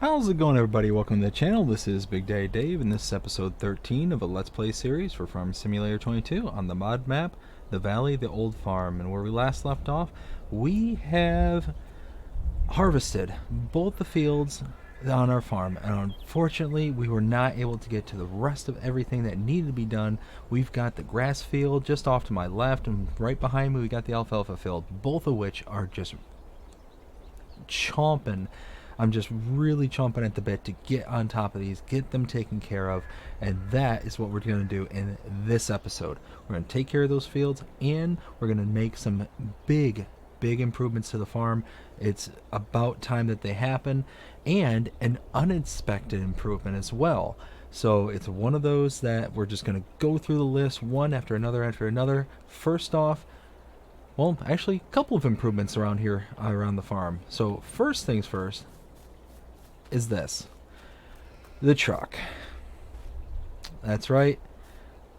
How's it going, everybody? Welcome to the channel. This is Big Daddy Dave, and this is episode 13 of a Let's Play series for Farm Simulator 22 on the mod map, The Valley, the Old Farm. And where we last left off, we have harvested both the fields on our farm, and unfortunately we were not able to get to the rest of everything that needed to be done. We've got the grass field just off to my left, and right behind me we got the alfalfa field, both of which are just chomping. I'm just really chomping at the bit to get on top of these, get them taken care of, and that is what we're going to do in this episode. We're going to take care of those fields, and we're going to make some big improvements to the farm. It's about time that they happen, and an unexpected improvement as well. So it's one of those that we're just going to go through the list one after another. First off, well, actually, a couple of improvements around here, around the farm. So first things first is this. The truck. That's right.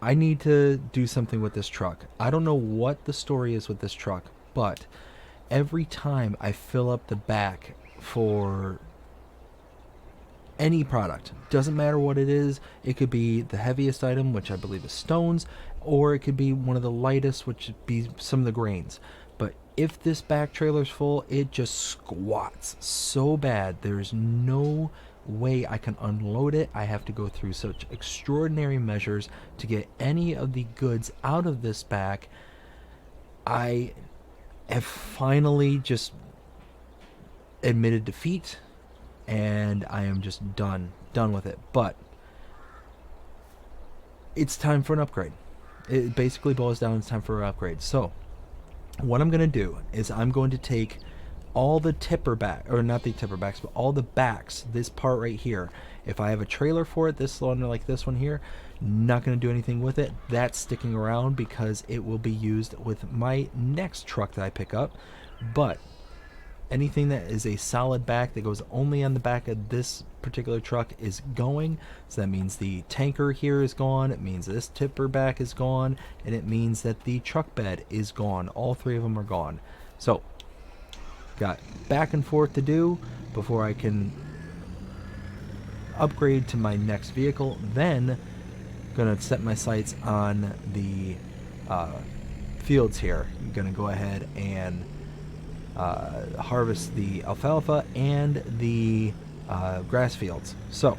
I need to do something with this truck. I don't know what the story is with this truck, but every time I fill up the back for any product, doesn't matter what it is, it could be the heaviest item, which I believe is stones, or it could be one of the lightest, which would be some of the grains. But if this back trailer's full, it just squats so bad. There's no way I can unload it. I have to go through such extraordinary measures to get any of the goods out of this back. I have finally just admitted defeat, and I am just done with it. But it's time for an upgrade. It basically boils down, it's time for an upgrade. So what I'm going to do is I'm going to take all the tipper back, or not the tipper backs, but all the backs, this part right here. If I have a trailer for it, this one, like this one here, not going to do anything with it. That's sticking around because it will be used with my next truck that I pick up. But anything that is a solid back that goes only on the back of this particular truck is going. So that means the tanker here is gone, it means this tipper back is gone, and it means that the truck bed is gone. All three of them are gone. So got back and forth to do before I can upgrade to my next vehicle. Then gonna set my sights on the fields here. I'm gonna go ahead and harvest the alfalfa and the grass fields. So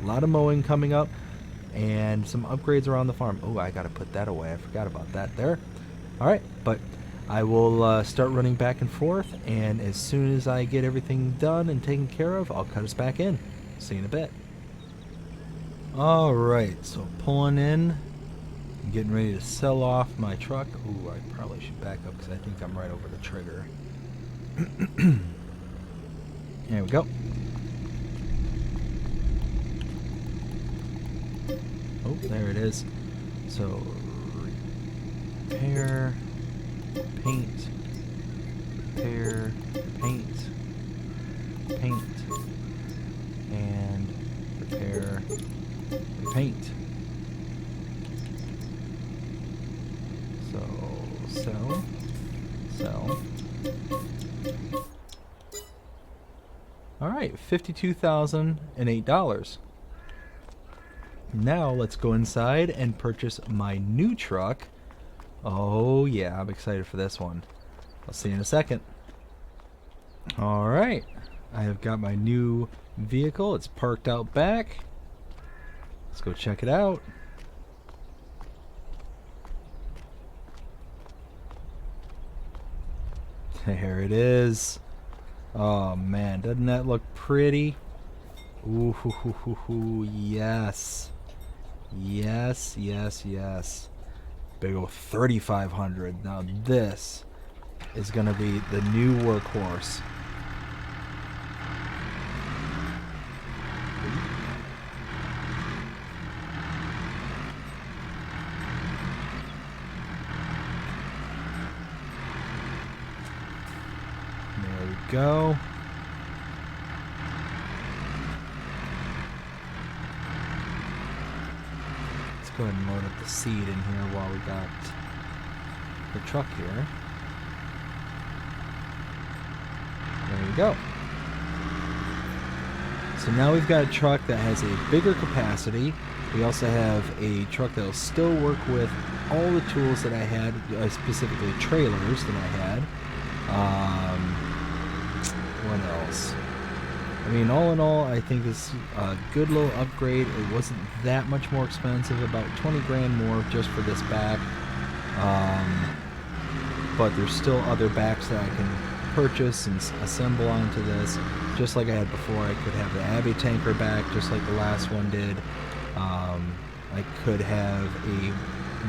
a lot of mowing coming up and some upgrades around the farm. Oh, I gotta put that away. I forgot about that there. Alright, but I will start running back and forth, and as soon as I get everything done and taken care of, I'll cut us back in. See you in a bit. Alright, so pulling in, getting ready to sell off my truck. Ooh, I probably should back up because I think I'm right over the trigger. There we go. Oh, there it is. So, repair, paint, repair, paint, paint, and repair, paint. So, sell. Alright, $52,008. Now let's go inside and purchase my new truck. Oh yeah, I'm excited for this one. I'll see you in a second. Alright, I have got my new vehicle. It's parked out back. Let's go check it out. There it is. Oh man, doesn't that look pretty? Ooh, hoo, hoo, hoo, hoo. Yes. Yes, yes, yes. Big ol' 3,500. Now this is gonna be the new workhorse. There we go. Go ahead and load up the seed in here while we got the truck here. There we go. So now we've got a truck that has a bigger capacity. We also have a truck that will still work with all the tools that I had, specifically trailers that I had. What else? I mean, all in all, I think this is a good little upgrade. It wasn't that much more expensive, about 20 grand more just for this back. But there's still other backs that I can purchase and assemble onto this. Just like I had before, I could have the Abbey tanker back, just like the last one did. I could have a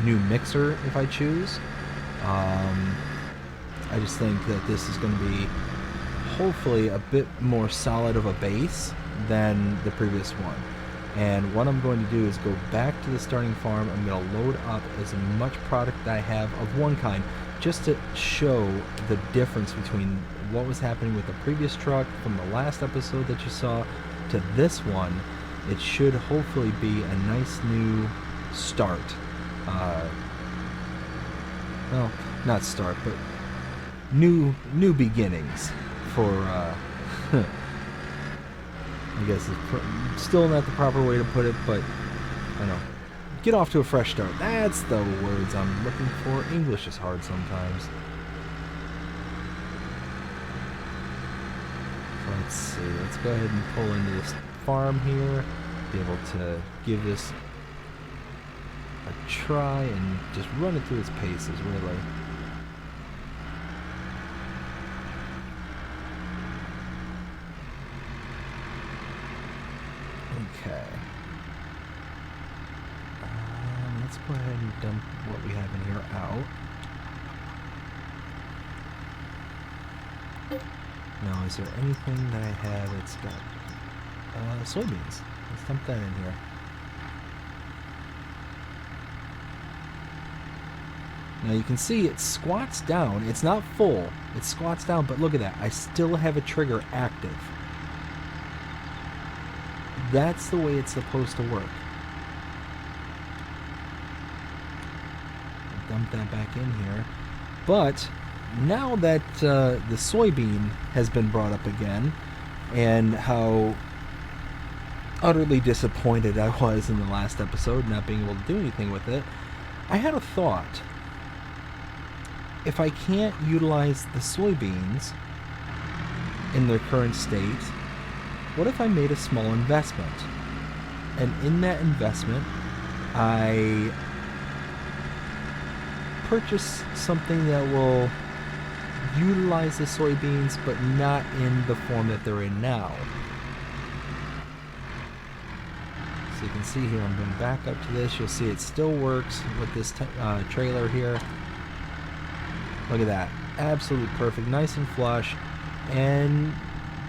new mixer if I choose. I just think that this is going to be hopefully a bit more solid of a base than the previous one. And what I'm going to do is go back to the starting farm. I'm going to load up as much product that I have of one kind, just to show the difference between what was happening with the previous truck from the last episode that you saw to this one. It should hopefully be a nice new start. Well, not start, but new beginnings for I guess it's still not the proper way to put it, but I know. Get off to a fresh start. That's the words I'm looking for. English is hard sometimes. So let's see. Let's go ahead and pull into this farm here. Be able to give this a try and just run it through its paces, really. Okay. Let's go ahead and dump what we have in here out. Now, is there anything that I have that's got soybeans? Let's dump that in here. Now you can see it squats down. It's not full. It squats down, but look at that. I still have a trigger active. That's the way it's supposed to work. Dump that back in here. But now that the soybean has been brought up again, and how utterly disappointed I was in the last episode not being able to do anything with it, I had a thought. If I can't utilize the soybeans in their current state, what if I made a small investment? And in that investment, I purchase something that will utilize the soybeans, but not in the form that they're in now. So you can see here, I'm going back up to this. You'll see it still works with this trailer here. Look at that. Absolutely perfect. Nice and flush. And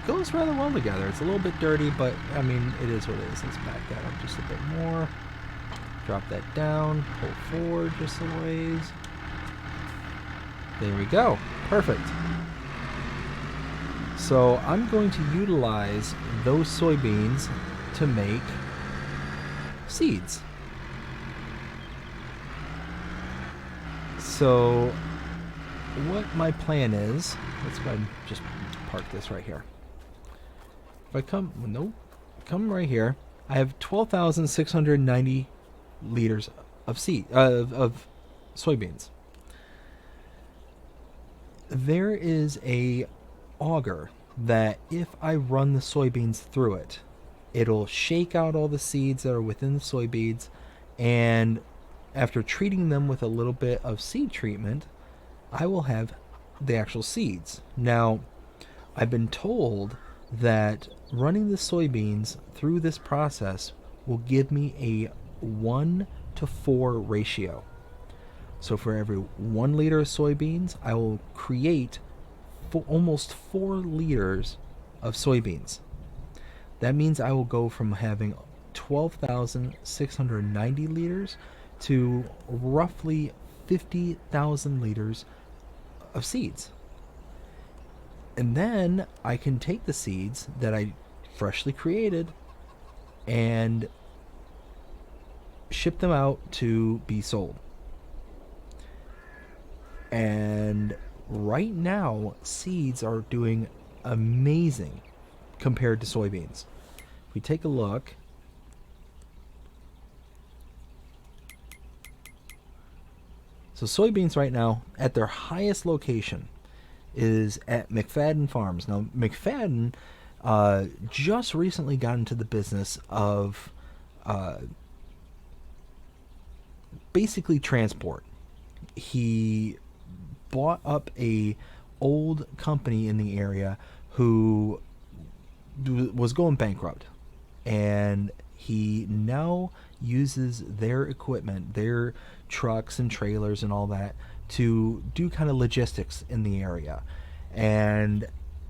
goes rather well together. It's a little bit dirty, but I mean, it is what it is. Let's back that up just a bit more. Drop that down. Pull forward just a ways. There we go. Perfect. So I'm going to utilize those soybeans to make seeds. So what my plan is, let's go ahead and just park this right here. If I come right here, I have 12,690 liters of of soybeans. There is a auger that if I run the soybeans through it, it'll shake out all the seeds that are within the soybeans, and after treating them with a little bit of seed treatment, I will have the actual seeds. Now, I've been told that running the soybeans through this process will give me a 1-to-4 ratio. So for every 1 liter of soybeans, I will create almost 4 liters of soybeans. That means I will go from having 12,690 liters to roughly 50,000 liters of seeds. And then I can take the seeds that I freshly created and ship them out to be sold. And right now, seeds are doing amazing compared to soybeans. we take a look, so soybeans right now at their highest location is at McFadden Farms. Now, McFadden just recently got into the business of basically transport. He bought up a old company in the area who was going bankrupt, and he now uses their equipment, their trucks and trailers and all that, to do kind of logistics in the area. And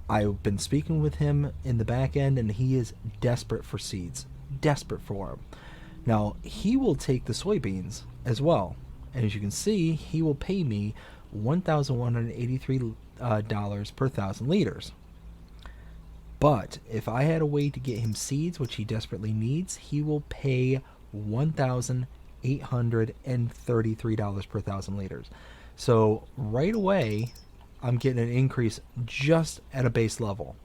I've been speaking with him in the back end, and he is desperate for seeds, desperate for them. Now, he will take the soybeans as well, and as you can see, he will pay me $1,183 per 1,000 liters. But if I had a way to get him seeds, which he desperately needs, he will pay $1,833 per 1,000 liters. So right away, I'm getting an increase just at a base level.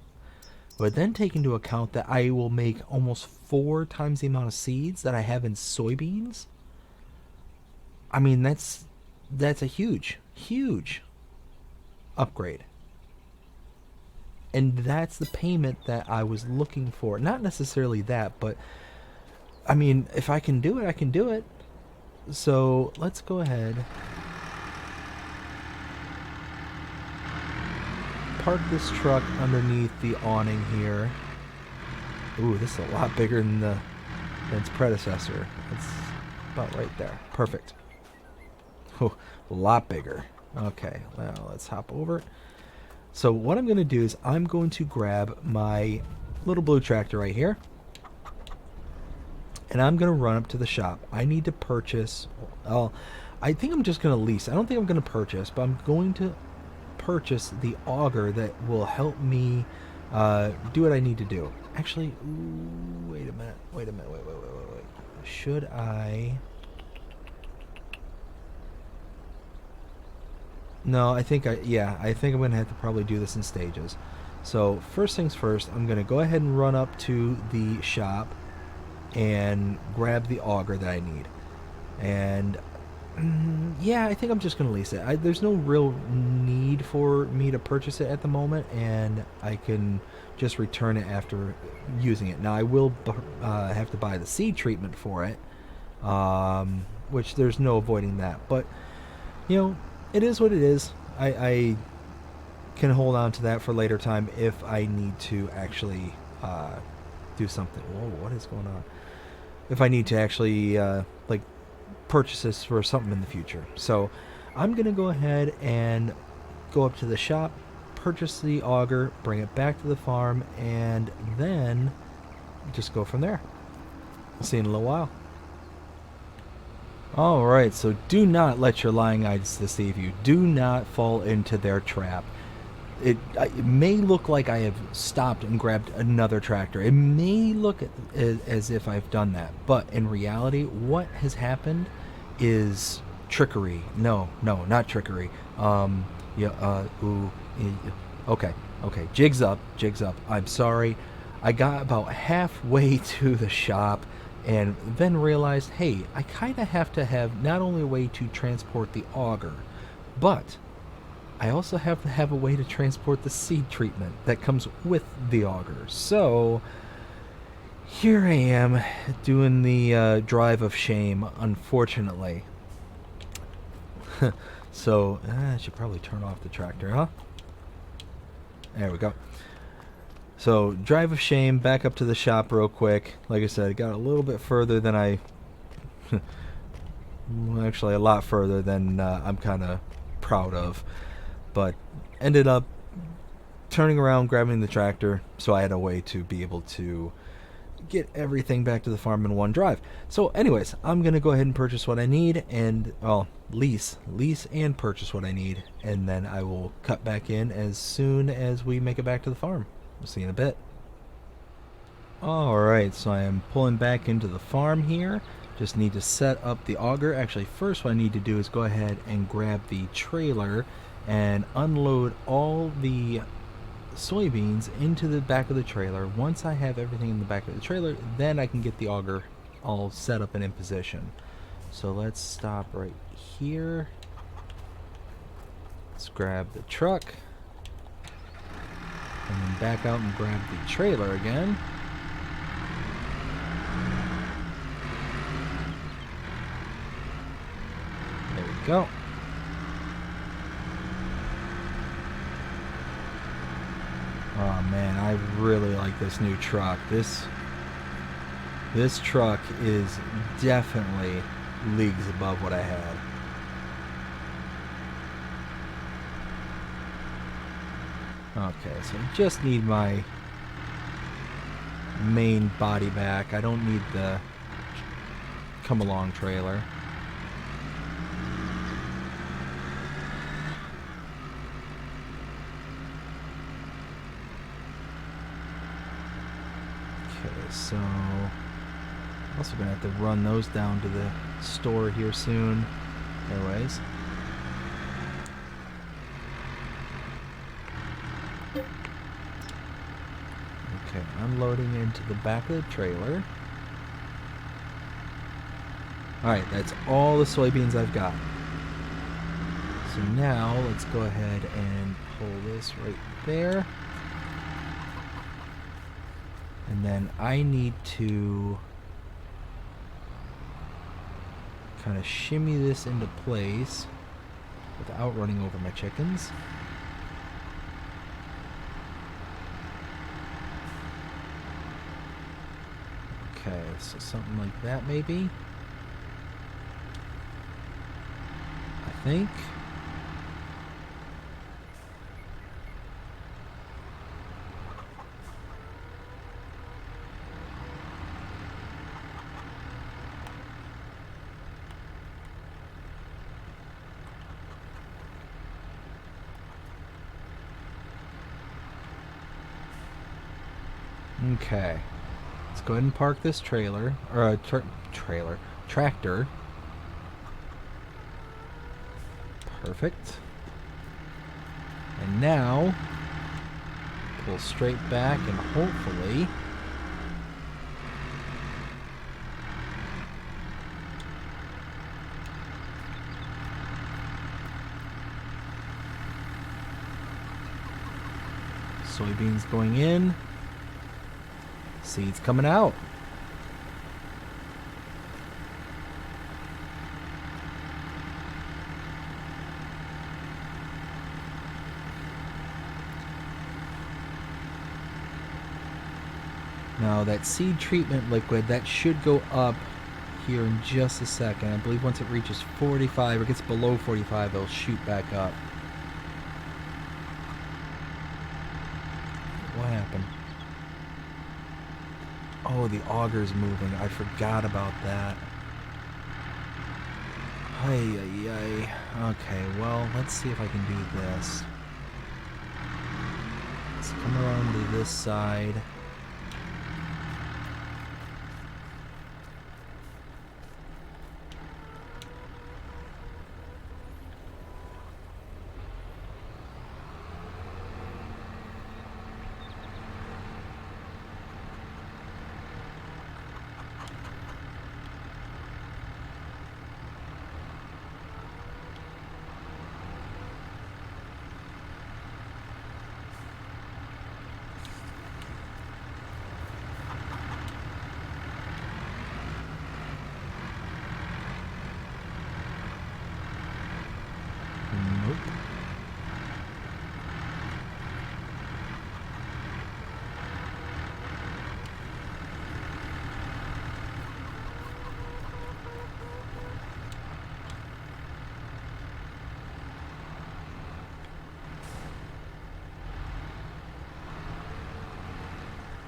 But then take into account that I will make almost 4 times the amount of seeds that I have in soybeans. I mean, that's a huge upgrade. And that's the payment that I was looking for. Not necessarily that, but I mean, if I can do it, I can do it. So let's go ahead. Park this truck underneath the awning here. Ooh, this is a lot bigger than its predecessor. It's about right there. Perfect. Oh, a lot bigger. Okay, well, let's hop over. So what I'm going to do is I'm going to grab my little blue tractor right here, and I'm going to run up to the shop. I need to purchase, I think I'm just going to lease. I don't think I'm going to purchase, but I'm going to purchase the auger that will help me do what I need to do. Actually, ooh, wait a minute. Should I... No, I think I'm going to have to probably do this in stages. So first things first, I'm going to go ahead and run up to the shop and grab the auger that I need. And yeah, I think I'm just going to lease it. There's no real need for me to purchase it at the moment, and I can just return it after using it. Now, I will have to buy the seed treatment for it, which there's no avoiding that. But, you know, it is what it is. I can hold on to that for later time if I need to actually do something. Whoa, what is going on? If I need to actually like purchase this for something in the future. So I'm gonna go ahead and go up to the shop, purchase the auger, bring it back to the farm, and then just go from there. I'll see you in a little while. Alright, so do not let your lying eyes deceive you. Do not fall into their trap. It may look like I have stopped and grabbed another tractor. It may look as if I've done that. But in reality, what has happened is trickery. No, not trickery. Okay. Jigs up. I'm sorry. I got about halfway to the shop and then realized, hey, I kind of have to have not only a way to transport the auger, but I also have to have a way to transport the seed treatment that comes with the auger. So here I am doing the drive of shame, unfortunately. So I should probably turn off the tractor, huh? There we go. So, drive of shame, back up to the shop real quick. Like I said, it got a little bit further than well, actually a lot further than I'm kind of proud of. But ended up turning around, grabbing the tractor, so I had a way to be able to get everything back to the farm in one drive. So anyways, I'm going to go ahead and purchase what I need, and, well, lease and purchase what I need, and then I will cut back in as soon as we make it back to the farm. We'll see you in a bit. Alright, so I am pulling back into the farm here. Just need to set up the auger. Actually, first what I need to do is go ahead and grab the trailer and unload all the soybeans into the back of the trailer. Once I have everything in the back of the trailer, then I can get the auger all set up and in position. So let's stop right here. Let's grab the truck. And then back out and grab the trailer again. There we go. Oh man, I really like this new truck. This truck is definitely leagues above what I had. Okay, so I just need my main body back. I don't need the come along trailer. Okay, so I'm also gonna have to run those down to the store here soon. Anyways. Okay, unloading into the back of the trailer. Alright, that's all the soybeans I've got. So now let's go ahead and pull this right there. And then I need to kind of shimmy this into place without running over my chickens. Okay, so something like that maybe. I think. Okay. Let's go ahead and park this trailer, or tractor. Perfect. And now, pull straight back and hopefully soybeans going in. Seeds coming out. Now that seed treatment liquid, that should go up here in just a second. I believe once it reaches 45 or gets below 45, it'll shoot back up. What happened? Oh, the auger's moving. I forgot about that. Ay, ay, ay. Okay, well, let's see if I can do this. Let's come around to this side. Nope.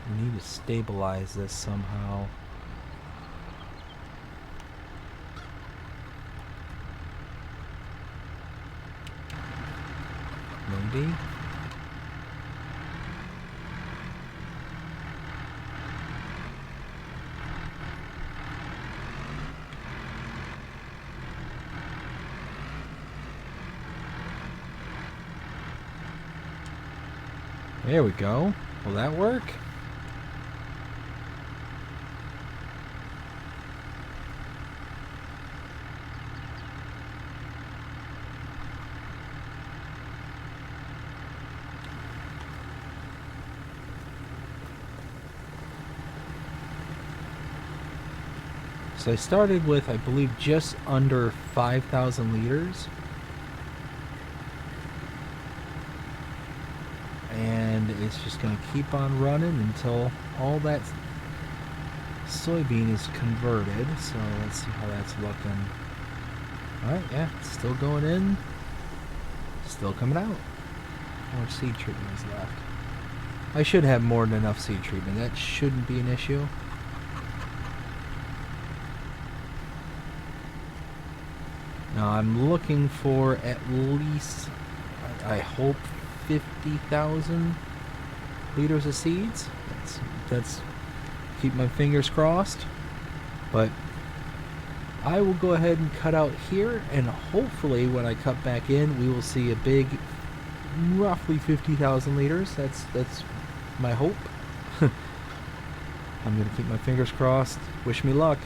We need to stabilize this somehow. Maybe. There we go. Will that work? So I started with, I believe, just under 5,000 liters. And it's just going to keep on running until all that soybean is converted. So let's see how that's looking. Alright, yeah, it's still going in. Still coming out. How much seed treatment is left? I should have more than enough seed treatment. That shouldn't be an issue. Now I'm looking for at least, I hope, 50,000 liters of seeds. That's keep my fingers crossed. But I will go ahead and cut out here, and hopefully when I cut back in, we will see a big, roughly 50,000 liters. That's my hope. I'm gonna keep my fingers crossed. Wish me luck.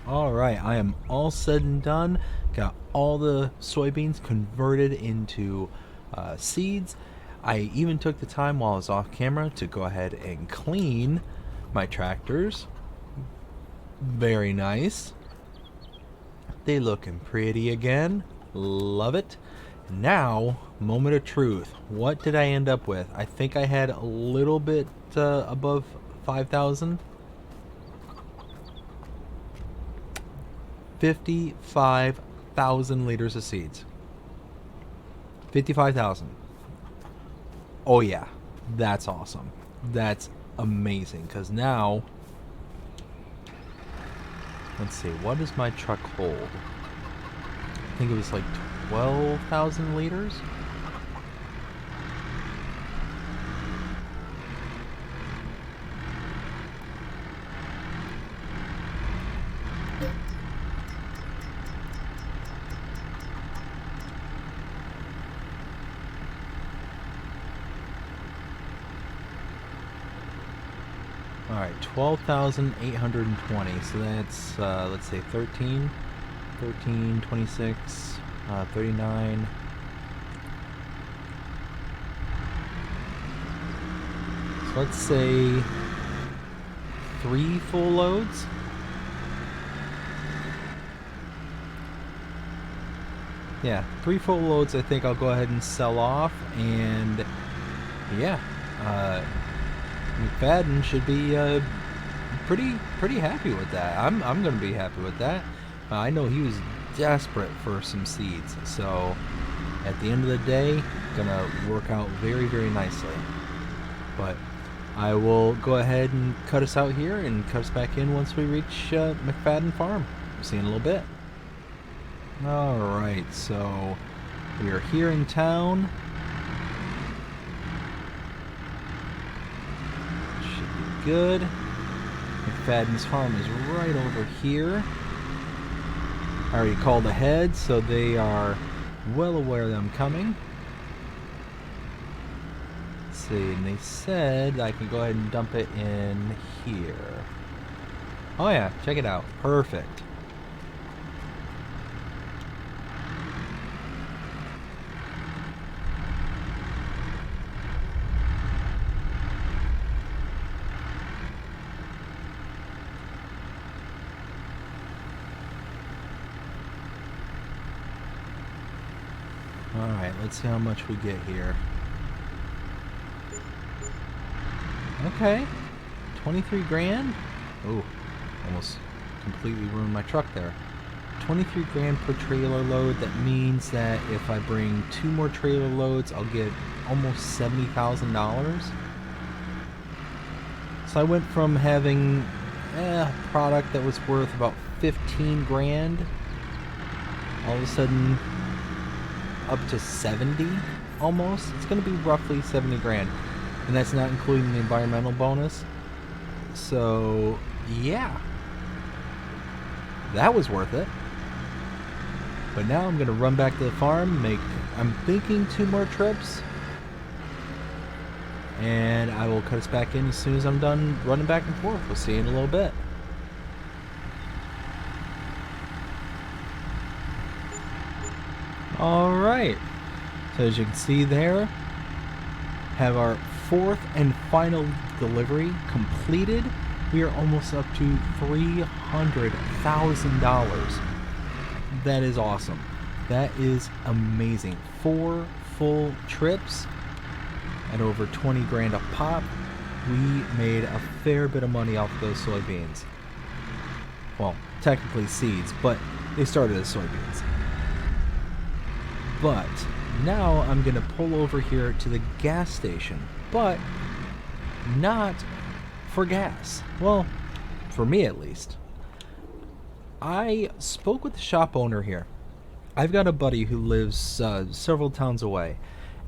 Alright, I am all said and done. Got all the soybeans converted into seeds. I even took the time while I was off camera to go ahead and clean my tractors. Very nice. They looking pretty again. Love it. Now, moment of truth. What did I end up with? I think I had a little bit above 5,000. 55,000 liters of seeds. 55,000. Oh yeah, that's awesome. That's amazing, because now, let's see, what does my truck hold? I think it was like 12,000 liters. Alright, 12,820. So that's, let's say 13, 26, 39. So let's say 3 full loads. Yeah, 3 full loads I think I'll go ahead and sell off, and yeah, McFadden should be pretty happy with that. I'm gonna be happy with that. I know he was desperate for some seeds, so at the end of the day, gonna work out very, very nicely. But I will go ahead and cut us out here and cut us back in once we reach McFadden Farm. See you in a little bit. Alright, so we are here in town. Should be good. McFadden's Farm is right over here. I already called ahead, so they are well aware that I'm coming. Let's see, and they said I can go ahead and dump it in here. Oh yeah, check it out. Perfect. Alright, let's see how much we get here. Okay, 23 grand? Oh, almost completely ruined my truck there. 23 grand per trailer load. That means that if I bring 2 more trailer loads, I'll get almost $70,000. So I went from having a product that was worth about 15 grand, all of a sudden up to 70 almost. It's going to be roughly 70 grand, and that's not including the environmental bonus. So yeah, that was worth it. But now I'm going to run back to the farm, I'm thinking 2 more trips, and I will cut us back in as soon as I'm done running back and forth. We'll see you in a little bit. Alright, so as you can see there, have our fourth and final delivery completed. We are almost up to $300,000. That is awesome. That is amazing. 4 full trips at over 20 grand a pop. We made a fair bit of money off of those soybeans. Well, technically seeds, but they started as soybeans. But now I'm going to pull over here to the gas station, but not for gas. Well, for me at least. I spoke with the shop owner here. I've got a buddy who lives several towns away,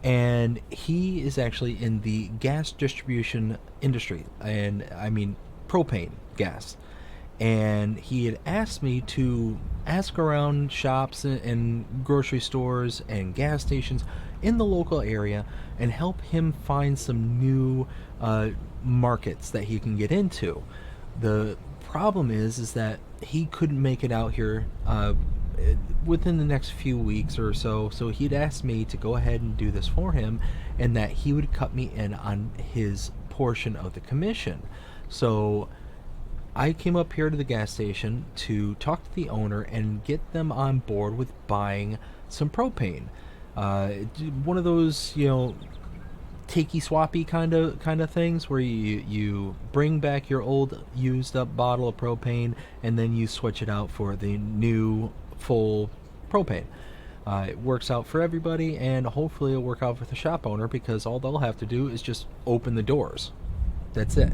and he is actually in the gas distribution industry, and I mean propane gas. And he had asked me to ask around shops and grocery stores and gas stations in the local area and help him find some new markets that he can get into. The problem is that he couldn't make it out here within the next few weeks or so, so he'd asked me to go ahead and do this for him, and that he would cut me in on his portion of the commission. So I came up here to the gas station to talk to the owner and get them on board with buying some propane. One of those, takey swappy kind of things where you bring back your old used up bottle of propane and then you switch it out for the new full propane. It works out for everybody, and hopefully it'll work out for the shop owner, because all they'll have to do is just open the doors. That's it.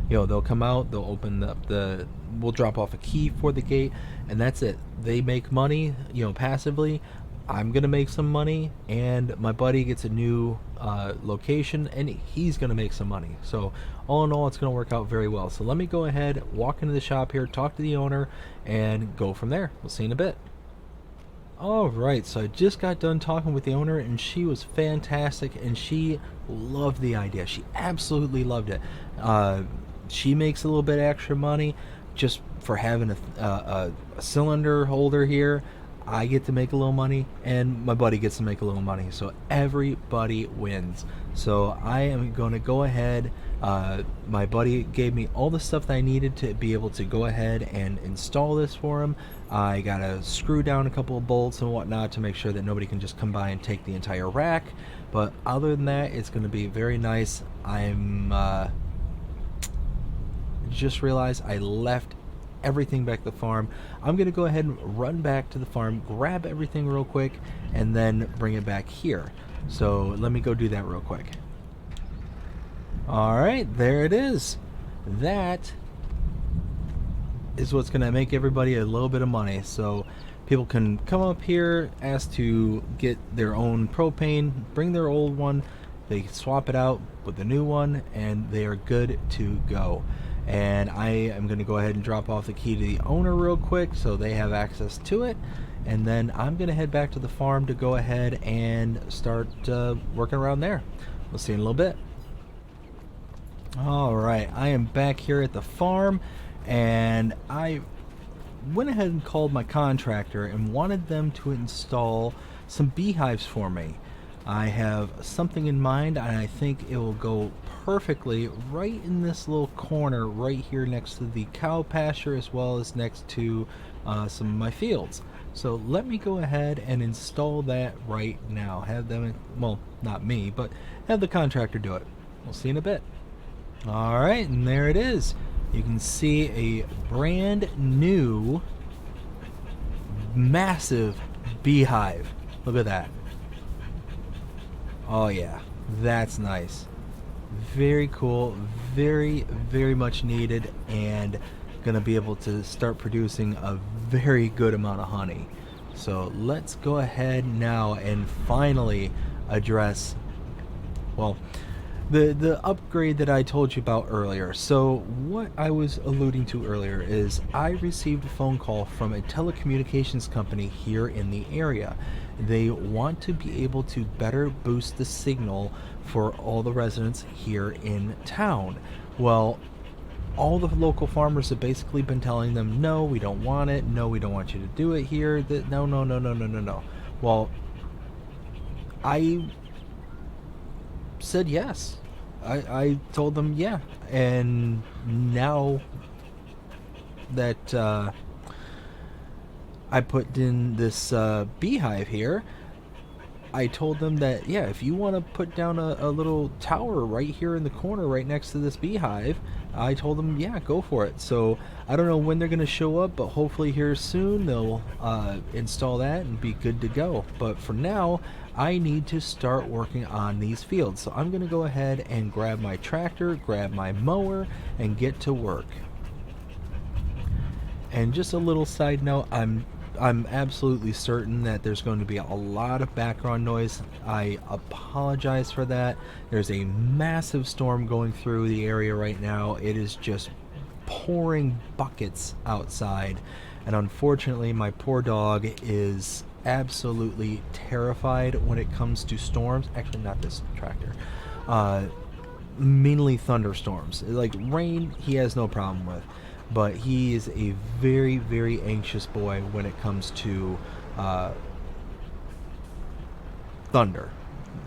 They'll come out, they'll open up we'll drop off a key for the gate, and that's it. They make money, passively. I'm gonna make some money, and my buddy gets a new location, and he's gonna make some money. So all in all, it's gonna work out very well. So let me go ahead, walk into the shop here, talk to the owner, and go from there. We'll see you in a bit. Alright, so I just got done talking with the owner, and she was fantastic, and she loved the idea. She absolutely loved it. She makes a little bit extra money just for having a cylinder holder here. I get to make a little money, and my buddy gets to make a little money, so everybody wins. So I am going to go ahead. My buddy gave me all the stuff that I needed to be able to go ahead and install this for him. I got to screw down a couple of bolts and whatnot to make sure that nobody can just come by and take the entire rack. But other than that, it's going to be very nice. I'm just realized I left everything back at the farm. I'm gonna go ahead and run back to the farm, grab everything real quick, and then bring it back here. So let me go do that real quick. Alright, there it is. That is what's gonna make everybody a little bit of money. So people can come up here, ask to get their own propane, bring their old one, they swap it out with the new one, and they are good to go. And I am going to go ahead and drop off the key to the owner real quick so they have access to it, and then I'm going to head back to the farm to go ahead and start working around there. We'll see you in a little bit. Alright, I am back here at the farm, and I went ahead and called my contractor and wanted them to install some beehives for me. I have something in mind, and I think it will go perfectly right in this little corner right here next to the cow pasture, as well as next to some of my fields. So let me go ahead and install that right now. Have them, well, not me, but have the contractor do it. We'll see in a bit. Alright, and there it is. You can see a brand new massive beehive. Look at that. Oh yeah, that's nice. Very cool, very much needed, and gonna be able to start producing a very good amount of honey. So let's go ahead now and finally address, well, The upgrade that I told you about earlier. So what I was alluding to earlier is I received a phone call from a telecommunications company here in the area. They want to be able to better boost the signal for all the residents here in town. Well, all the local farmers have basically been telling them, no, we don't want it. No, we don't want you to do it here. No, no, no, no, no, no, no. Well, I said yes. I told them yeah. And now that I put in this beehive here, I told them that, yeah, if you want to put down a little tower right here in the corner, right next to this beehive, I told them, yeah, go for it. So I don't know when they're going to show up, but hopefully here soon they'll install that and be good to go. But for now, I need to start working on these fields. So I'm going to go ahead and grab my tractor, grab my mower, and get to work. And just a little side note, I'm absolutely certain that there's going to be a lot of background noise. I apologize for that. There's a massive storm going through the area right now. It is just pouring buckets outside. And unfortunately, my poor dog is absolutely terrified when it comes to storms. Actually, not this tractor. Mainly thunderstorms. Like rain, he has no problem with. But he is a very, very anxious boy when it comes to thunder.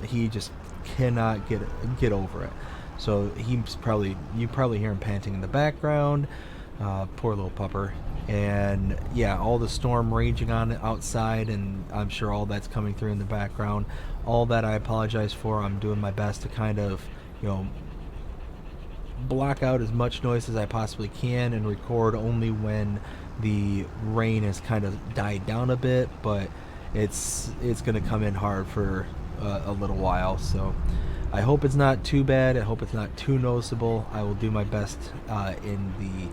He just cannot get over it. So you probably hear him panting in the background. Poor little pupper. And yeah, all the storm raging on outside, and I'm sure all that's coming through in the background. All that I apologize for. I'm doing my best to kind of, block out as much noise as I possibly can and record only when the rain has kind of died down a bit, but it's going to come in hard for a little while. So I hope it's not too bad. I hope it's not too noticeable. I will do my best in the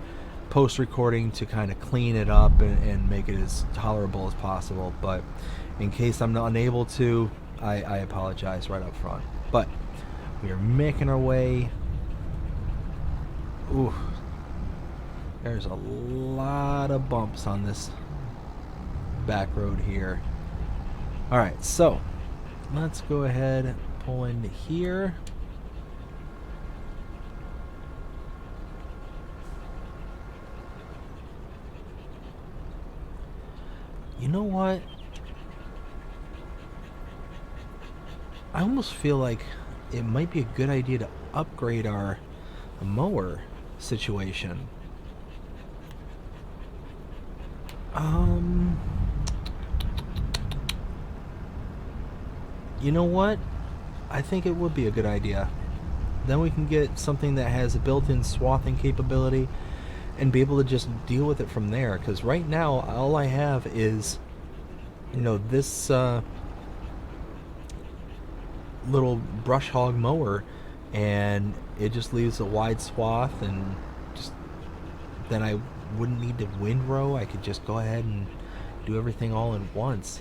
post recording to kind of clean it up and make it as tolerable as possible, but in case I'm not unable to, I apologize right up front. But we are making our way. Ooh, there's a lot of bumps on this back road here. Alright, so let's go ahead and pull into here. You know what? I almost feel like it might be a good idea to upgrade our mower situation. You know what? I think it would be a good idea. Then we can get something that has a built-in swathing capability and be able to just deal with it from there. Because right now, all I have is, this little brush hog mower, and it just leaves a wide swath, and just then I wouldn't need to windrow. I could just go ahead and do everything all at once.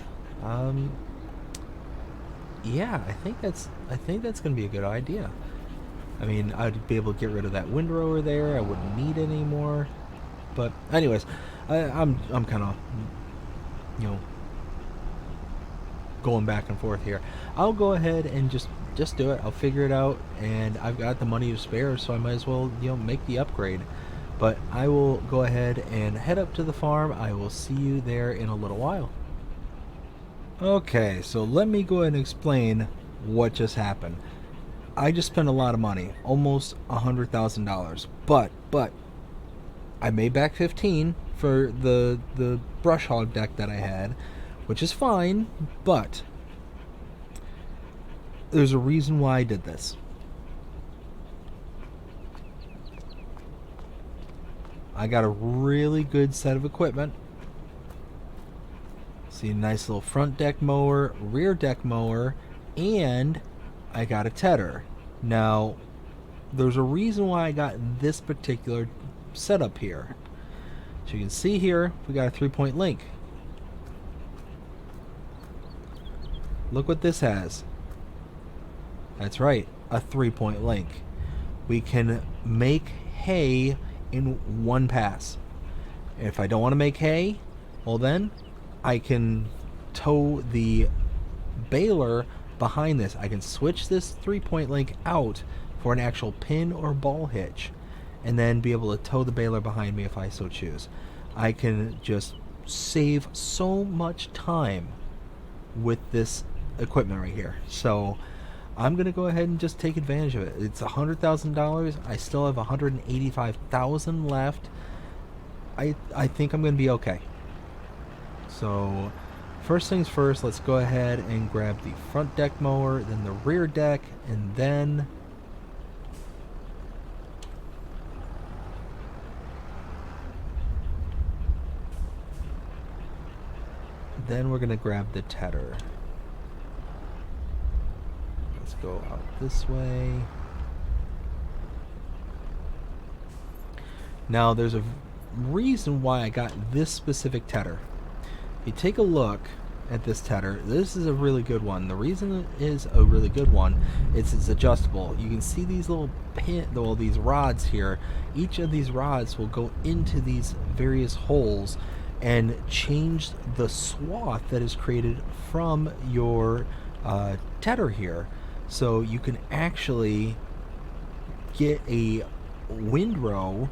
Yeah, I think that's gonna be a good idea. I mean, I'd be able to get rid of that windrower there. I wouldn't need it anymore. But anyways, I'm kind of going back and forth here. I'll go ahead and just do it. I'll figure it out, and I've got the money to spare, so I might as well make the upgrade. But I will go ahead and head up to the farm. I will see you there in a little while. Okay, so let me go ahead and explain what just happened. I just spent a lot of money, almost $100,000, but I made back 15 for the brush hog deck that I had, which is fine, but there's a reason why I did this. I got a really good set of equipment. See, a nice little front deck mower, rear deck mower, and I got a tedder. Now, there's a reason why I got this particular setup here. So you can see here, we got a 3-point link. Look what this has. That's right, a 3-point link. We can make hay in one pass. If I don't want to make hay, well then I can tow the baler behind this. I can switch this 3-point link out for an actual pin or ball hitch, and then be able to tow the baler behind me if I so choose. I can just save so much time with this equipment right here. So I'm gonna go ahead and just take advantage of it. It's $100,000. I still have $185,000 left. I think I'm gonna be okay. So first things first, let's go ahead and grab the front deck mower, then the rear deck, and then we're gonna grab the tedder. Let's go out this way. Now there's a reason why I got this specific tedder. If you take a look at this tedder, this is a really good one. The reason it is a really good one is it's adjustable. You can see these little these rods here. Each of these rods will go into these various holes and change the swath that is created from your tedder here. So you can actually get a windrow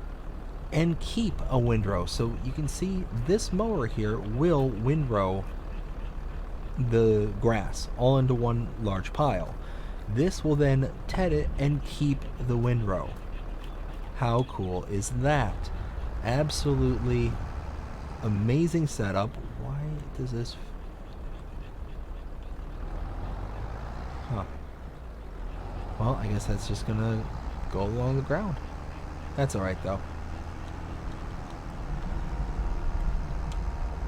and keep a windrow. So you can see this mower here will windrow the grass all into one large pile. This will then ted it and keep the windrow. How cool is that? Absolutely amazing setup. Why does this... Huh. Well, I guess that's just gonna go along the ground. That's alright though.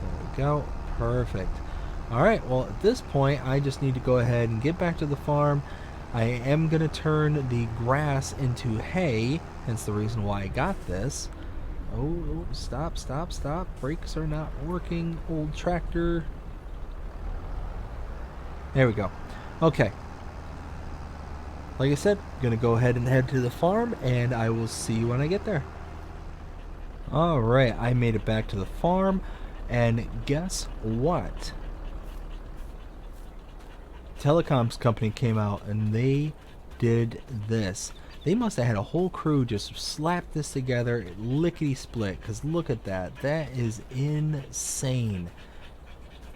There we go. Perfect. Alright, well at this point I just need to go ahead and get back to the farm. I am gonna turn the grass into hay, hence the reason why I got this. Oh, stop. Brakes are not working, old tractor. There we go. Okay. Like I said, I'm going to go ahead and head to the farm, and I will see you when I get there. Alright, I made it back to the farm, and guess what? Telecoms company came out, and they did this. They must have had a whole crew just slap this together lickety split, because look at that. That is insane.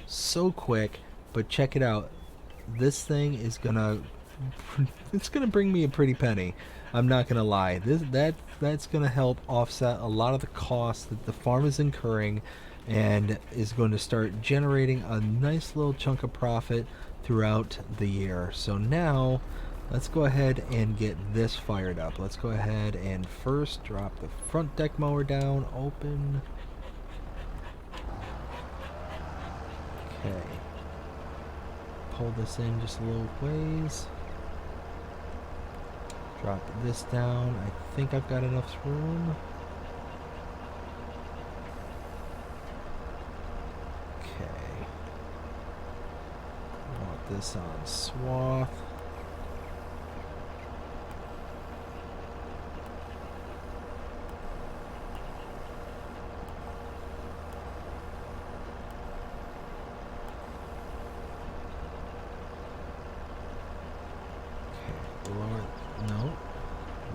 So quick, but check it out. This thing is gonna it's gonna bring me a pretty penny. I'm not gonna lie. That's gonna help offset a lot of the costs that the farm is incurring, and is going to start generating a nice little chunk of profit throughout the year. So now let's go ahead and get this fired up. Let's go ahead and first drop the front deck mower down, open. Okay. Pull this in just a little ways. Drop this down. I think I've got enough room. Okay. Want this on swath.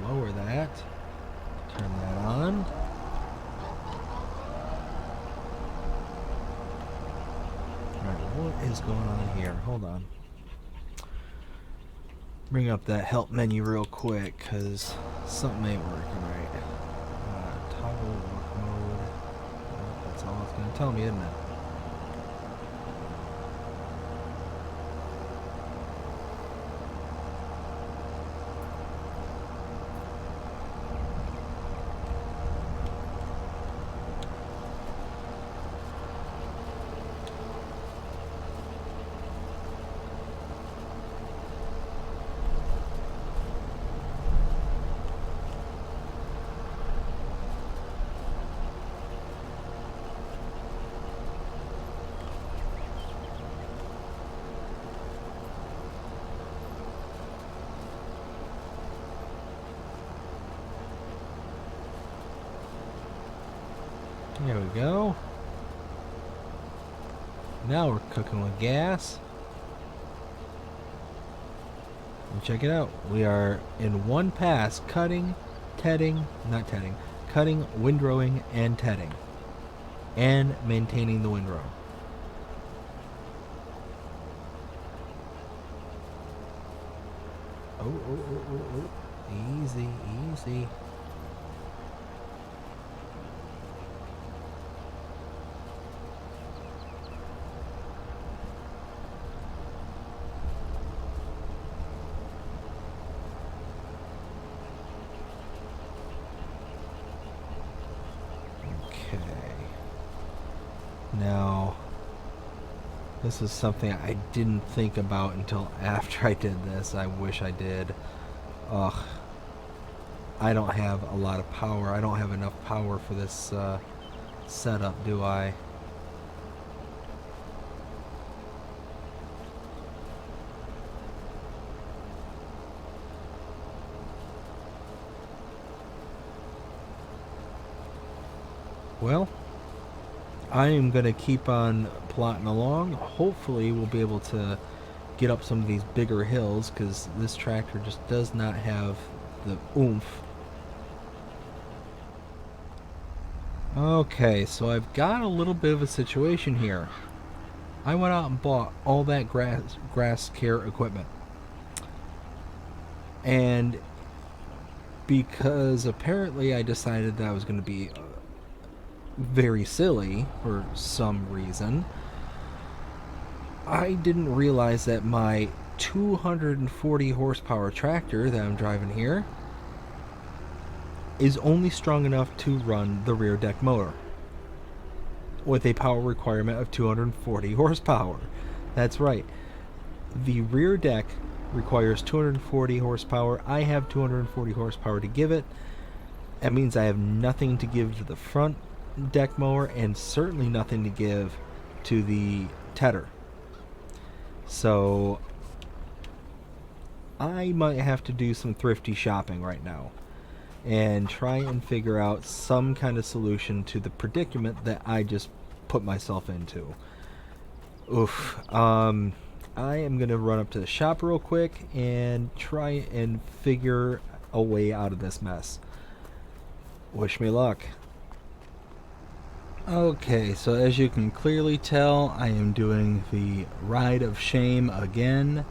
Lower that. Turn that on. Alright, what is going on here? Hold on. Bring up that help menu real quick, because something ain't working right. Toggle work mode. Well, that's all it's going to tell me, isn't it? There we go. Now we're cooking with gas. And check it out. We are in one pass cutting, cutting, windrowing, and tedding. And maintaining the windrow. Oh. Easy, easy. Now, this is something I didn't think about until after I did this. I wish I did. Ugh. I don't have a lot of power. I don't have enough power for this setup, do I? Well, I am going to keep on plotting along. Hopefully we'll be able to get up some of these bigger hills, because this tractor just does not have the oomph. Okay, so I've got a little bit of a situation here. I went out and bought all that grass care equipment. And because apparently I decided that I was going to be very silly for some reason, I didn't realize that my 240 horsepower tractor that I'm driving here is only strong enough to run the rear deck motor with a power requirement of 240 horsepower. That's right. The rear deck requires 240 horsepower. I have 240 horsepower to give it. That means I have nothing to give to the front deck mower, and certainly nothing to give to the tedder. So I might have to do some thrifty shopping right now and try and figure out some kind of solution to the predicament that I just put myself into. Oof. I am gonna run up to the shop real quick and try and figure a way out of this mess. Wish me luck. Okay, so as you can clearly tell, I am doing the ride of shame again.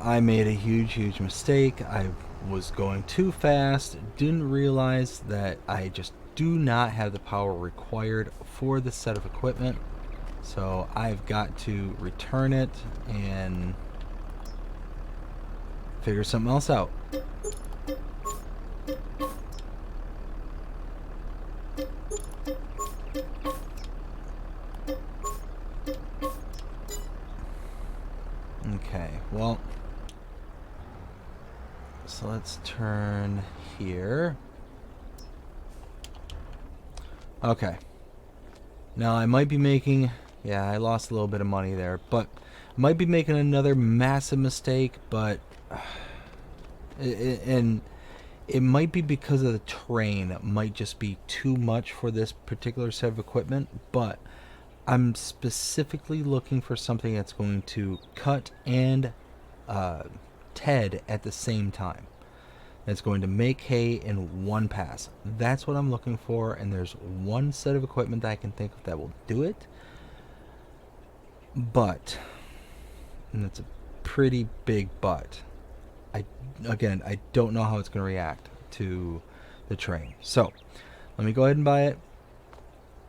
I made a huge mistake. I was going too fast, didn't realize that I just do not have the power required for this set of equipment. So I've got to return it and figure something else out. Okay, well, so let's turn here. Okay. Now I might be making, yeah, I lost a little bit of money there, but I might be making another massive mistake, but and it might be because of the terrain. It might just be too much for this particular set of equipment, but I'm specifically looking for something that's going to cut and ted at the same time. It's going to make hay in one pass. That's what I'm looking for, and there's one set of equipment that I can think of that will do it. But, and it's a pretty big but, I don't know how it's going to react to the terrain. So, let me go ahead and buy it,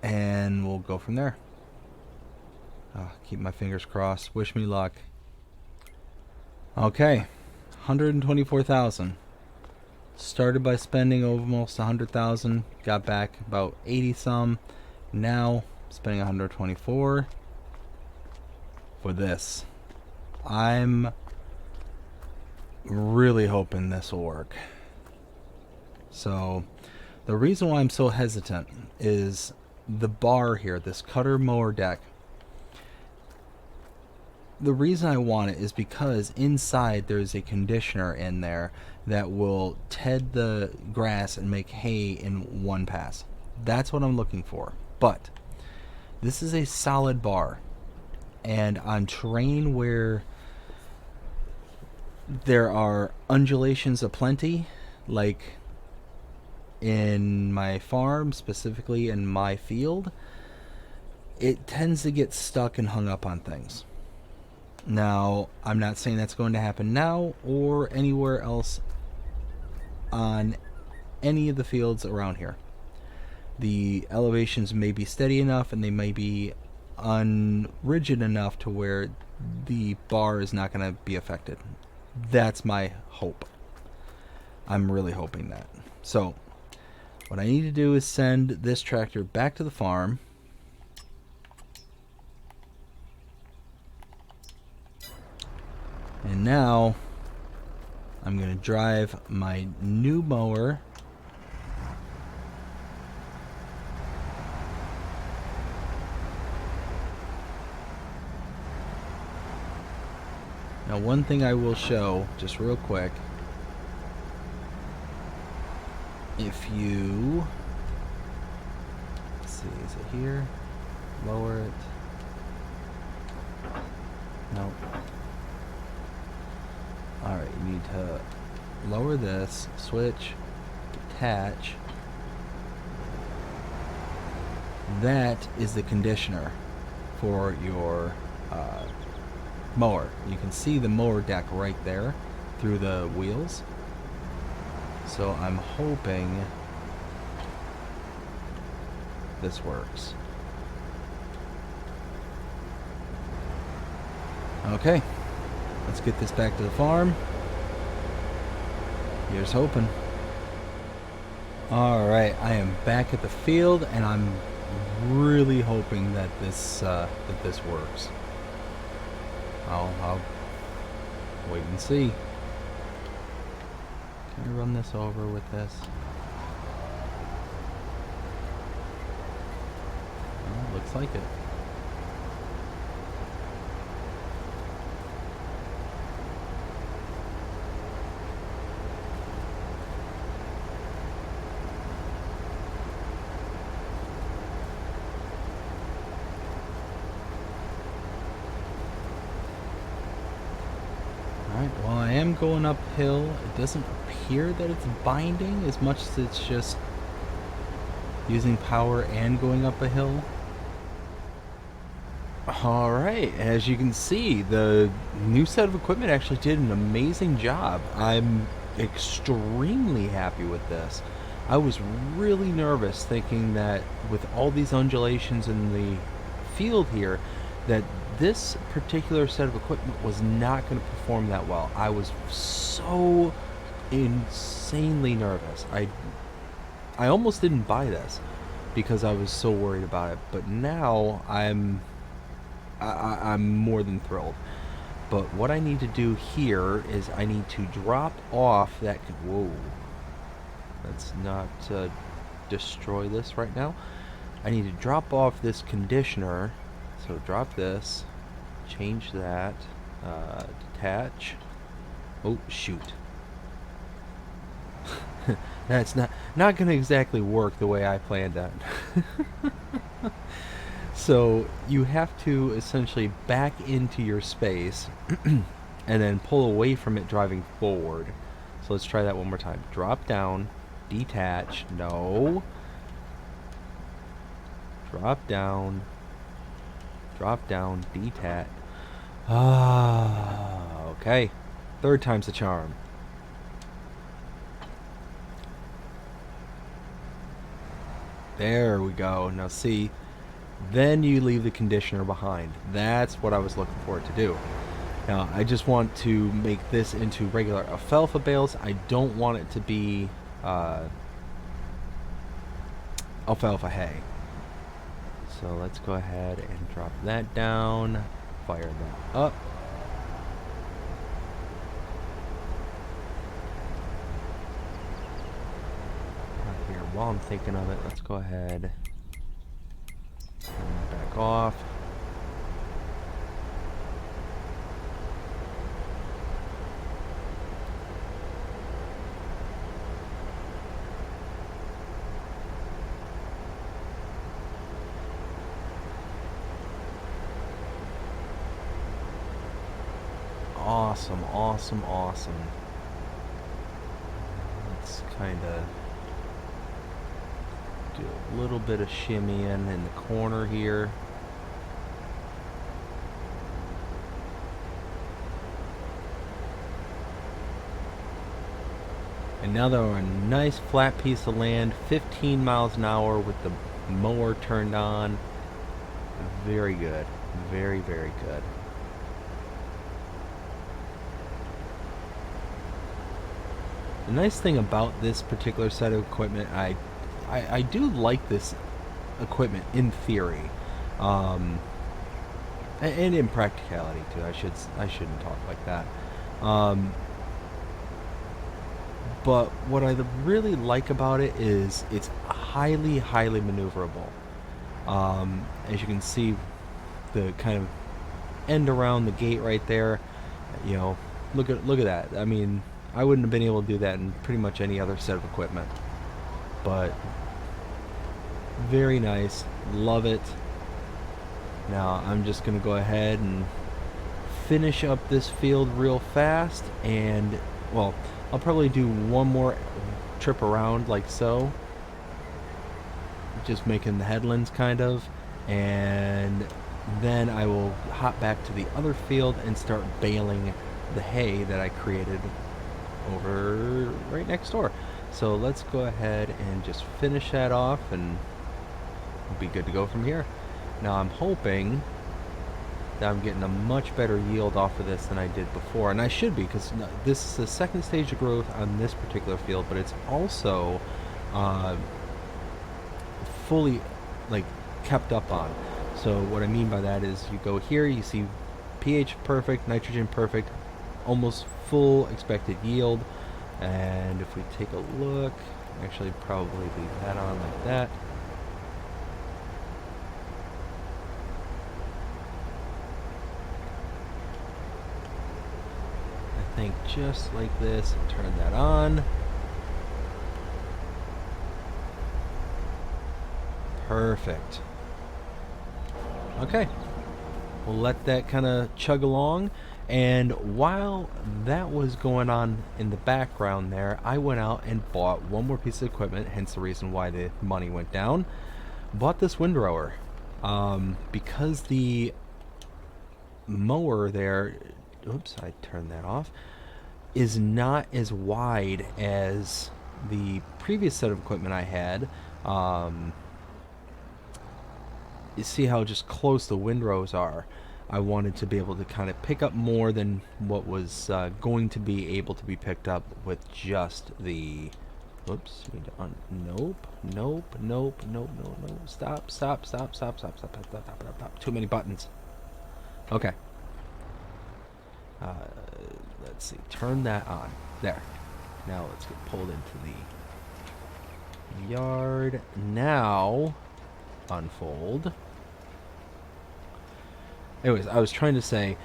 and we'll go from there. Keep my fingers crossed. Wish me luck. Okay, 124,000. Started by spending almost 100,000. Got back about 80 some. Now spending 124 for this. I'm really hoping this will work. So the reason why I'm so hesitant is the bar here, this cutter mower deck. The reason I want it is because inside there's a conditioner in there that will ted the grass and make hay in one pass. That's what I'm looking for. But this is a solid bar. And on terrain where there are undulations aplenty, like in my farm, specifically in my field, it tends to get stuck and hung up on things. Now, I'm not saying that's going to happen now or anywhere else on any of the fields around here. The elevations may be steady enough and they may be unrigid enough to where the bar is not going to be affected. That's my hope. I'm really hoping that. So, what I need to do is send this tractor back to the farm. And now I'm going to drive my new mower Now, one thing I will show, just real quick, if you, let's see, is it here? Lower it. No. Alright, you need to lower this, switch, detach. That is the conditioner for your mower. You can see the mower deck right there through the wheels. So I'm hoping this works. Okay, let's get this back to the farm. Here's hoping. Alright, I am back at the field and I'm really hoping that this works. I'll wait and see. Can I run this over with this? Well, looks like it. Alright, well, I am going uphill. It doesn't appear that it's binding as much as it's just using power and going up a hill. Alright, as you can see, the new set of equipment actually did an amazing job. I'm extremely happy with this. I was really nervous thinking that with all these undulations in the field here, that this particular set of equipment was not going to perform that well. I was so insanely nervous. I almost didn't buy this because I was so worried about it. But now I'm more than thrilled. But what I need to do here is I need to drop off that. Whoa! Let's not destroy this right now. I need to drop off this conditioner. So drop this, change that, detach. Oh shoot! That's not going to exactly work the way I planned that. So you have to essentially back into your space and then pull away from it driving forward. So let's try that one more time. Drop down, detach, no. Drop down, detach. Ah, okay. Third time's the charm. There we go. Now see, then you leave the conditioner behind. That's what I was looking for it to do. Now, I just want to make this into regular alfalfa bales. I don't want it to be alfalfa hay. So let's go ahead and drop that down, fire that up. Here, while I'm thinking of it, let's go ahead. Turn that back off. awesome, awesome, awesome. Let's kind of do a little bit of shimmying in the corner here. And now that we're on a nice flat piece of land, 15 miles an hour with the mower turned on. Very good. Very, very good. The nice thing about this particular set of equipment, I do like this equipment in theory, and in practicality too. I shouldn't talk like that. But what I really like about it is it's highly, highly maneuverable. As you can see, the kind of end around the gate right there. You know, look at that. I mean, I wouldn't have been able to do that in pretty much any other set of equipment. But very nice, love it. Now I'm just gonna go ahead and finish up this field real fast, and well, I'll probably do one more trip around like so, just making the headlands kind of, and then I will hop back to the other field and start baling the hay that I created over right next door. So let's go ahead and just finish that off, and we'll be good to go from here. Now I'm hoping that I'm getting a much better yield off of this than I did before, and I should be, because this is the second stage of growth on this particular field, but it's also fully like kept up on. So what I mean by that is, you go here, you see pH perfect, nitrogen perfect, almost full expected yield. And if we take a look, actually probably leave that on like that. I think just like this, and turn that on. Perfect. Okay, we'll let that kind of chug along. And while that was going on in the background there, I went out and bought one more piece of equipment, hence the reason why the money went down. Bought this windrower. Because the mower there, oops, I turned that off, is not as wide as the previous set of equipment I had. You see how just close the windrows are. I wanted to be able to kind of pick up more than what was going to be able to be picked up with just the... Whoops. Nope. Stop. Too many buttons. Okay. Let's see. Turn that on. There. Now let's get pulled into the yard. Now, unfold. Anyways, I was trying to say,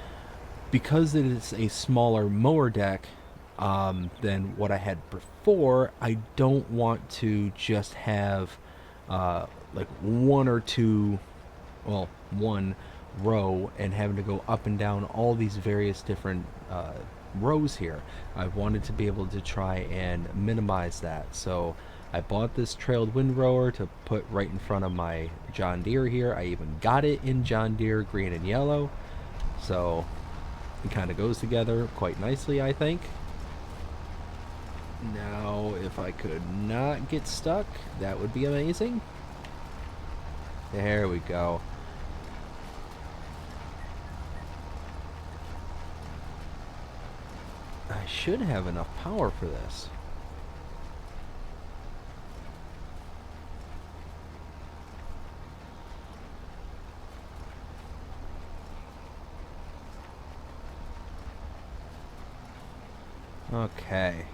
because it is a smaller mower deck than what I had before, I don't want to just have like one row and having to go up and down all these various different rows here. I wanted to be able to try and minimize that. So I bought this trailed windrower to put right in front of my John Deere here. I even got it in John Deere green and yellow. So it kind of goes together quite nicely, I think. Now, if I could not get stuck, that would be amazing. There we go. I should have enough power for this. Okay.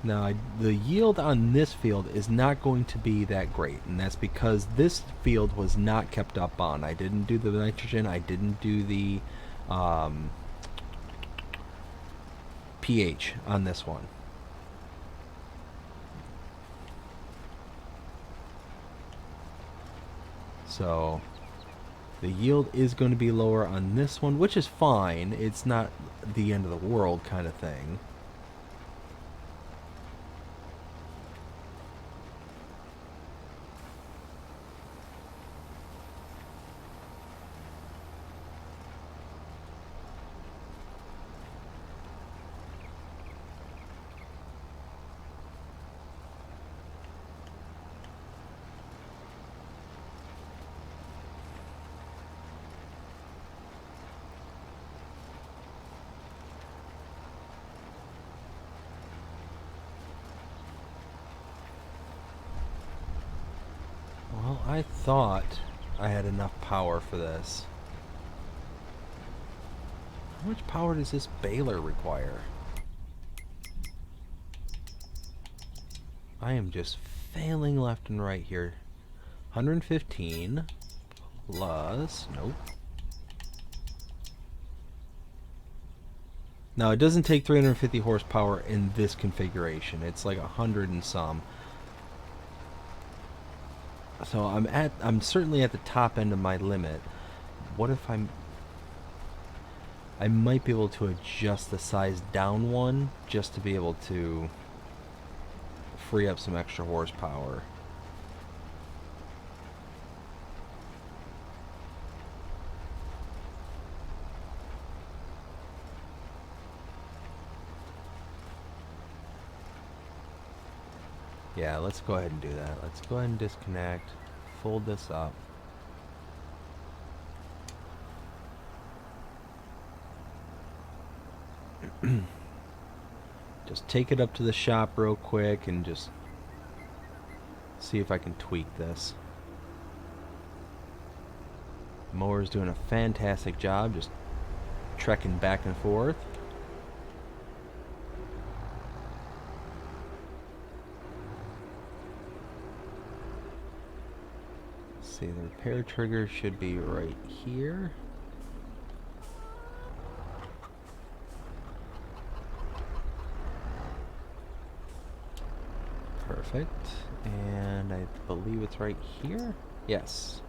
Now, the yield on this field is not going to be that great, and that's because this field was not kept up on. I didn't do the nitrogen, I didn't do the pH on this one. So the yield is going to be lower on this one, which is fine. It's not the end of the world kind of thing. Well, I thought I had enough power for this. How much power does this baler require? I am just failing left and right here. 115 plus... Nope. Now, it doesn't take 350 horsepower in this configuration. It's like 100 and some. So I'm certainly at the top end of my limit. What if I might be able to adjust the size down one just to be able to free up some extra horsepower. Yeah, let's go ahead and do that. Let's go ahead and disconnect, fold this up. Just take it up to the shop real quick and just see if I can tweak this. Mower's doing a fantastic job, just trekking back and forth. See, the repair trigger should be right here. Perfect. And I believe it's right here. Yes.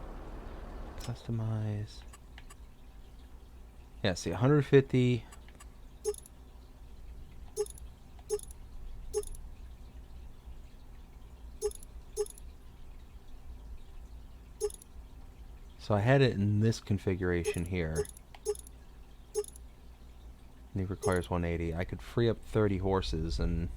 Customize. Yeah, see, 150. So I had it in this configuration here. And it requires 180. I could free up 30 horses and...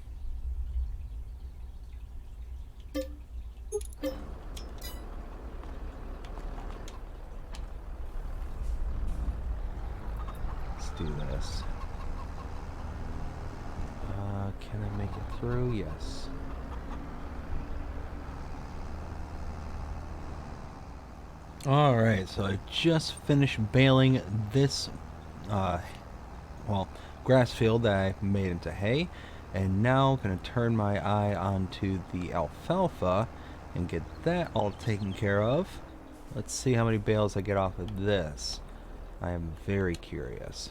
Let's do this. Can I make it through? Yes. Alright, so I just finished baling this, well, grass field that I made into hay, and now I'm going to turn my eye onto the alfalfa and get that all taken care of. Let's see how many bales I get off of this. I am very curious.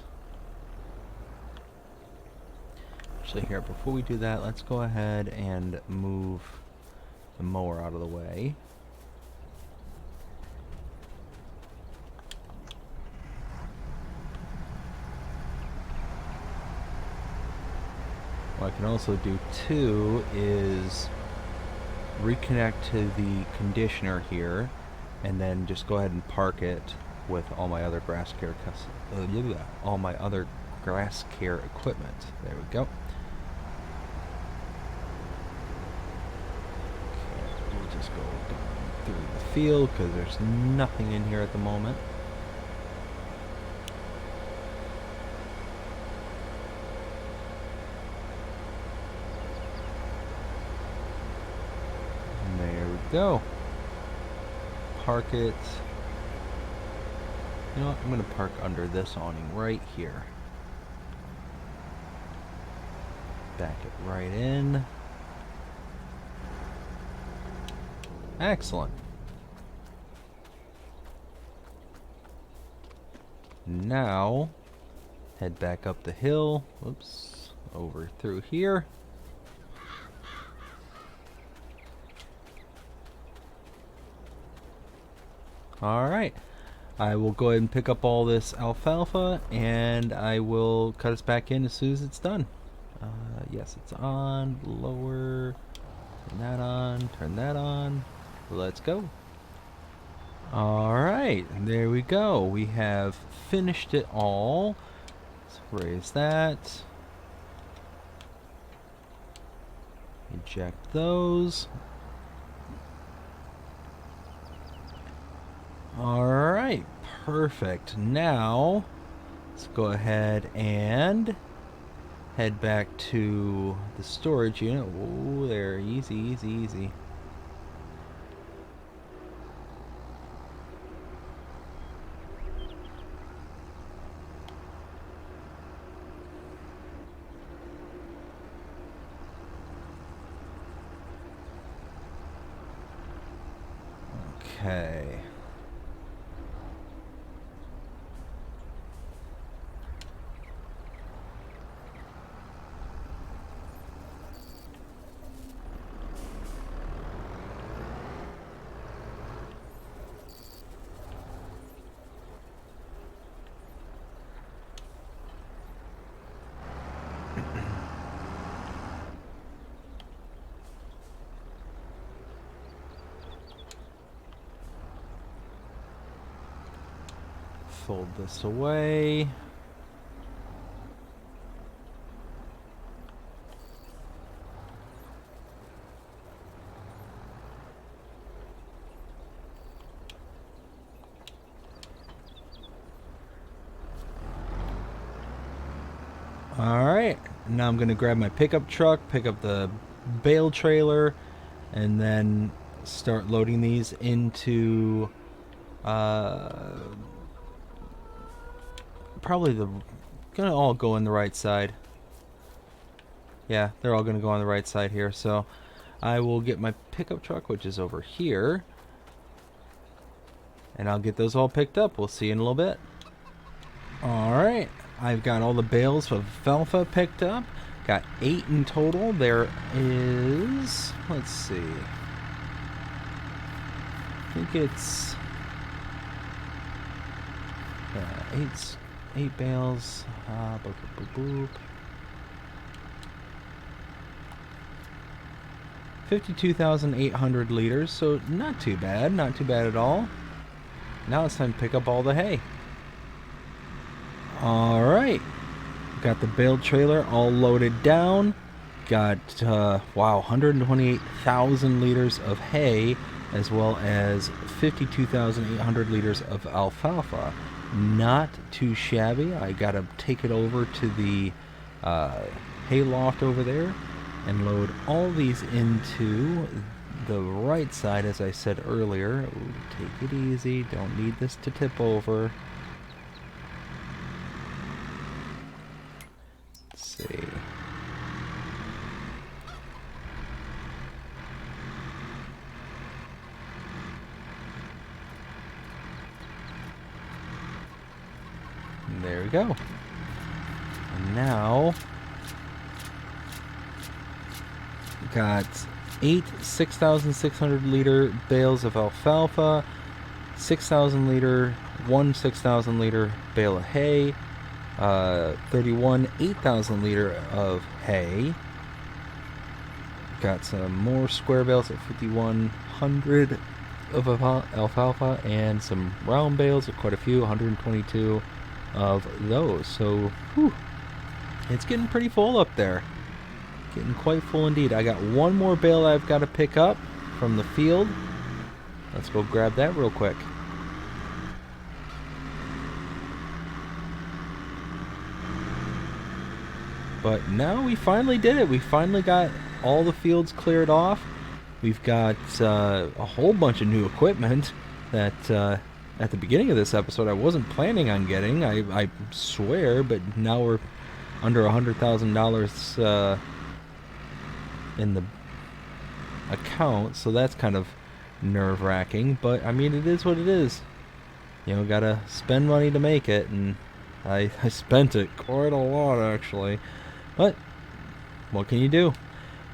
Actually, here, before we do that, let's go ahead and move the mower out of the way. What I can also do too is reconnect to the conditioner here and then just go ahead and park it with all my other grass care all my other grass care equipment. There we go. Okay, we'll just go down through the field because there's nothing in here at the moment. Go. Park it. You know what? I'm going to park under this awning right here. Back it right in. Excellent. Now, head back up the hill. Whoops. Over through here. Alright. I will go ahead and pick up all this alfalfa, and I will cut us back in as soon as it's done. Yes, it's on. Lower. Turn that on. Turn that on. Let's go. Alright, there we go. We have finished it all. Let's raise that. Eject those. Alright, perfect. Now, let's go ahead and head back to the storage unit. Whoa, there. Easy, easy, easy. Okay. Fold this away. Alright, now I'm going to grab my pickup truck, pick up the bale trailer, and then start loading these into probably gonna all go in the right side. Yeah, they're all gonna go on the right side here, so I will get my pickup truck, which is over here, and I'll get those all picked up. We'll see you in a little bit. Alright, I've got all the bales of alfalfa picked up. Got 8 in total. There is, let's see, I think it's 8 bales. Boop, boop, boop, boop. 52,800 liters, so not too bad, not too bad at all. Now it's time to pick up all the hay. Alright, got the bale trailer all loaded down. Got, wow, 128,000 liters of hay, as well as 52,800 liters of alfalfa. Not too shabby. I gotta take it over to the hay loft over there and load all these into the right side, as I said earlier. Ooh, take it easy, don't need this to tip over. Let's see. And there we go. And now got 8 6,600 liter bales of alfalfa, 6,000 liter, 6,000 liter bale of hay, 31 8,000 liter of hay. Got some more square bales at 5,100 of alfalfa, and some round bales of quite a few, 122 of those. So, whew, it's getting pretty full up there. Getting quite full indeed. I got one more bale I've got to pick up from the field. Let's go grab that real quick. But now we finally did it. We finally got all the fields cleared off. We've got a whole bunch of new equipment that at the beginning of this episode I wasn't planning on getting. I swear, but now we're under $100,000 in the account, so that's kind of nerve-wracking. But I mean, it is what it is. You know, gotta spend money to make it, and I spent it quite a lot actually. But what can you do?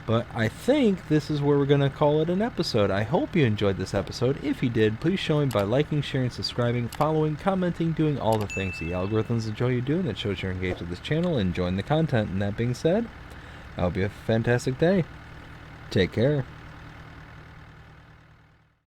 But I think this is where we're going to call it an episode. I hope you enjoyed this episode. If you did, please show me by liking, sharing, subscribing, following, commenting, doing all the things the algorithms enjoy you doing. That shows you're engaged with this channel and enjoying the content. And that being said, I hope you have a fantastic day. Take care.